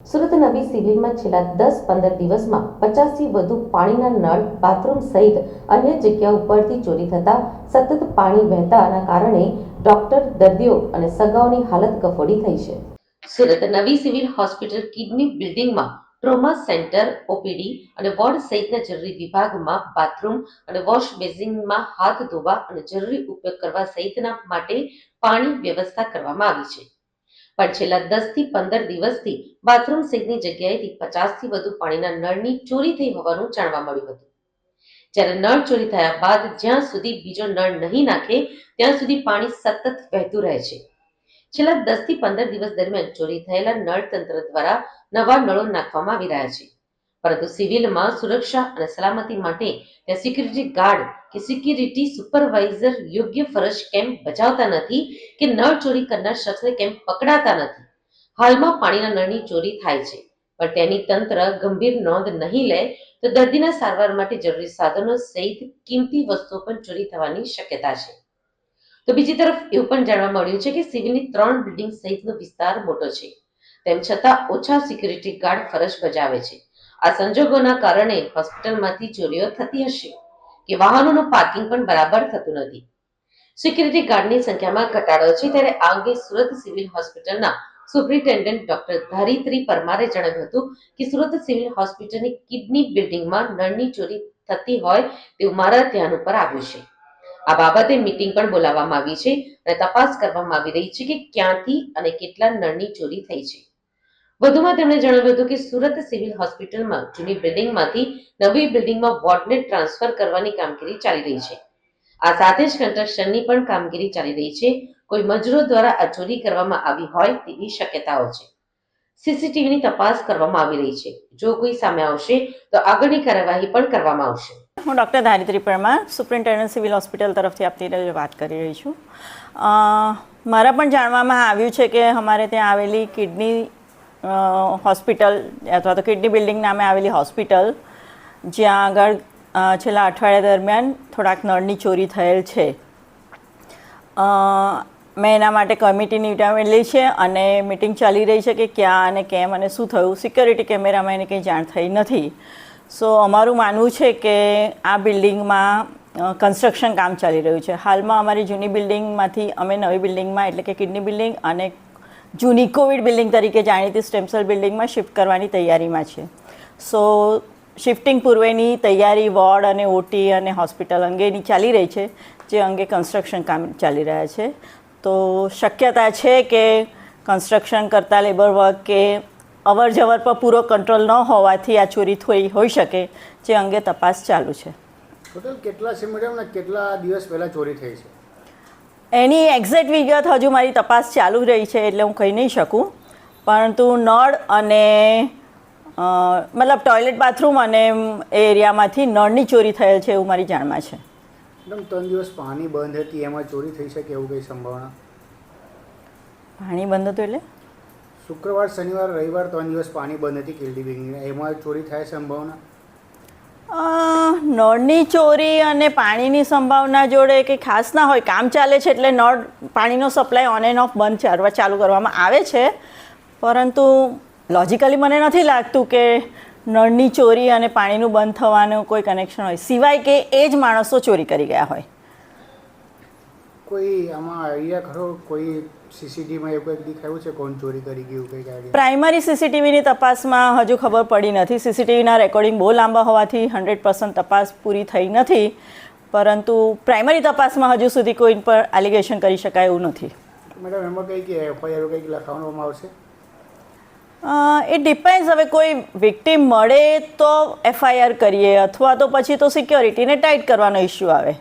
સુરત નવી સિવિલમાં છેલ્લા 10-15 દિવસમાં 50થી વધુ પાણીના નળ, બાથરૂમ સહિત અન્ય જગ્યા ઉપરથી ચોરી થતા સતત પાણી વહેતાના કારણે ડોક્ટર, દર્દીઓ અને સગાઓની હાલત કફોડી થઈ છે. સુરત નવી સિવિલ હોસ્પિટલ કિડની બિલ્ડિંગમાં ટ્રોમા સેન્ટર, ઓપીડી અને વોર્ડ સહિતના જરૂરી વિભાગમાં બાથરૂમ અને વોશ બેસિનમાં હાથ ધોવા અને જરૂરી ઉપયોગ કરવા સહિતના માટે પાણી વ્યવસ્થા કરવામાં આવી છે. પણ છેલ્લા 10થી 15 દિવસથી બાથરૂમ સહિતની જગ્યાએથી 50થી વધુ પાણીના નળની ચોરી થઈ હોવાનું જાણવા મળ્યું હતું. જ્યારે નળ ચોરી થયા બાદ જ્યાં સુધી બીજો નળ નહીં નાખે ત્યાં સુધી પાણી સતત વહેતું રહે છે. છેલ્લા 10થી 15 દિવસ દરમિયાન ચોરી થયેલા નળ તંત્ર દ્વારા નવા નળો નાખવામાં આવી રહ્યા છે, પરંતુ સિવિલમાં સુરક્ષા અને સલામતી માટે ત્યાં સિક્યુરિટી ગાર્ડ કે સિક્યુરિટી સુપરવાઇઝર યોગ્ય ફરજ કેમ બજાવતા નથી કે નળ ચોરી કરનાર શખ્સને કેમ પકડાતા નથી. હાલમાં પાણીના નળની ચોરી થાય છે, પણ તેની તંત્ર ગંભીર નોંધ નહીં લે તો દર્દીના સારવાર માટે જરૂરી સાધનો સહિત કિંમતી વસ્તુઓ પણ ચોરી થવાની શક્યતા છે. તો બીજી તરફ એવું પણ જાણવા મળ્યું છે કે સિવિલની 3 બિલ્ડિંગ સહિતનો વિસ્તાર મોટો છે, તેમ છતાં ઓછા સિક્યુરિટી ગાર્ડ ફરજ બજાવે છે. આ સંજોગોના કારણે હોસ્પિટલમાંથી ચોરીઓ થતી હશે કે વાહનોનું પાર્કિંગ પણ બરાબર થતું નથી. સિક્યુરિટી ગાર્ડની સંખ્યામાં ઘટાડો છે, ત્યારે આ અંગે સુરત સિવિલ હોસ્પિટલના સુપ્રિન્ટેન્ડન્ટ ડોક્ટર ધારિત્રી પરમારે જણાવ્યું હતું કે સુરત સિવિલ હોસ્પિટલની કિડની બિલ્ડિંગમાં નળની ચોરી થતી હોય તેવું મારા ધ્યાન ઉપર આવ્યું છે. આ બાબતે મીટિંગ પણ બોલાવવામાં આવી છે અને તપાસ કરવામાં આવી રહી છે કે ક્યાંથી અને કેટલા નળની ચોરી થઈ છે. વધુમાં તેમણે જણાવ્યું હતું કે સુરત સિવિલ હોસ્પિટલમાં જૂની બિલ્ડિંગમાંથી નવી બિલ્ડિંગમાં વોર્ડને ટ્રાન્સફર કરવાની કામગીરી ચાલી રહી છે. આ સાથે જ કન્સ્ટ્રક્શનની પણ કામગીરી ચાલી રહી છે. કોઈ મજૂરો દ્વારા આ ચોરી કરવામાં આવી હોય તેવી શક્યતાઓ છે. સીસીટીવીની તપાસ કરવામાં આવી રહી છે. જો કોઈ સામે આવશે તો આગળની કાર્યવાહી પણ કરવામાં આવશે. હું doctor Dharitri Parmar, superintendent civil hospital તરફથી આપની વાત કરી રહી છું. મારા પણ જાણવામાં આવ્યું છે કે અમારે ત્યાં આવેલી કિડની હોસ્પિટલ અથવા તો કિડની બિલ્ડિંગ નામે આવેલી હોસ્પિટલ, જ્યાં આગળ છેલ્લા અઠવાડિયા દરમિયાન થોડાક નળની ચોરી થયેલ છે. મેં એના માટે કમિટીની મીટિંગ છે અને મિટિંગ ચાલી રહી છે કે ક્યાં અને કેમ અને શું થયું. સિક્યોરિટી કેમેરામાં એને કંઈ જાણ થઈ નથી. સો અમારું માનવું છે કે આ બિલ્ડિંગમાં કન્સ્ટ્રક્શન કામ ચાલી રહ્યું છે. હાલમાં અમારી જૂની બિલ્ડિંગમાંથી અમે નવી બિલ્ડિંગમાં એટલે કે કિડની બિલ્ડિંગ અને જૂની કોવિડ બિલ્ડિંગ તરીકે જાણીતી સ્ટેમસેલ બિલ્ડિંગમાં શિફ્ટ કરવાની તૈયારીમાં છે. સો શિફ્ટિંગ પૂર્વેની તૈયારી વોર્ડ અને ઓટી અને હોસ્પિટલ અંગેની ચાલી રહી છે, જે અંગે કન્સ્ટ્રક્શન કામ ચાલી રહ્યા છે. તો શક્યતા છે કે કન્સ્ટ્રક્શન કરતા લેબર વર્ક કે અવર જવર પર પૂરો કંટ્રોલ ન હોવાથી આ ચોરી થઈ હોઈ શકે, જે અંગે તપાસ ચાલુ છે. ટોટલ કેટલા છે મેડમ ને કેટલા દિવસ પહેલાં ચોરી થઈ છે? એની એક્ઝેક્ટ વિગત હજુ મારી તપાસ ચાલુ રહી છે એટલે હું કહી નહીં શકું, પરંતુ નળ અને મતલબ ટોયલેટ બાથરૂમ અને એ એરિયામાંથી નળની ચોરી થયેલ છે એવું મારી જાણમાં છે. મેડમ 3 દિવસ પાણી બંધ હતી, એમાં ચોરી થઈ શકે એવું કંઈ સંભાવના? પાણી બંધ હતું એટલે શુક્રવાર, શનિવાર, રવિવાર 3 દિવસ પાણી બંધ હતી કિડની બિલ્ડિંગની, એમાં ચોરી થાય સંભાવના? નળની ચોરી અને પાણીની સંભાવના જોડે કંઈ ખાસ ના હોય. કામ ચાલે છે એટલે નળ પાણીનો સપ્લાય ઓન એન્ડ ઓફ બંધ ચાલુ કરવામાં આવે છે, પરંતુ લોજિકલી મને નથી લાગતું કે નળની ચોરી અને પાણીનું બંધ થવાનું કોઈ કનેક્શન હોય, સિવાય કે એ જ માણસો ચોરી કરી ગયા હોય. કોઈ આમાં આઈડિયા ખરો? કોઈ સીસીટીવીમાં એવું કંઈક દેખાયું છે કોણ ચોરી કરી ગયું કંઈક આઈડિયા? પ્રાઇમરી સીસીટીવીની તપાસમાં હજુ ખબર પડી નથી. સીસીટીવીના રેકોર્ડિંગ બહુ લાંબા હોવાથી 100% તપાસ પૂરી થઈ નથી, પરંતુ પ્રાઇમરી તપાસમાં હજુ સુધી કોઈ પર એલિગેશન કરી શકાય એવું નથી. મેડમ એમાં કંઈક એફઆઈઆર કંઈક લખાવવામાં આવશે? એ ડિપેન્ડ્સ. હવે કોઈ વિક્ટીમ મળે તો એફઆઈઆર કરીએ, અથવા તો પછી તો સિક્યોરિટીને ટાઈટ કરવાનો ઇસ્યુ આવે.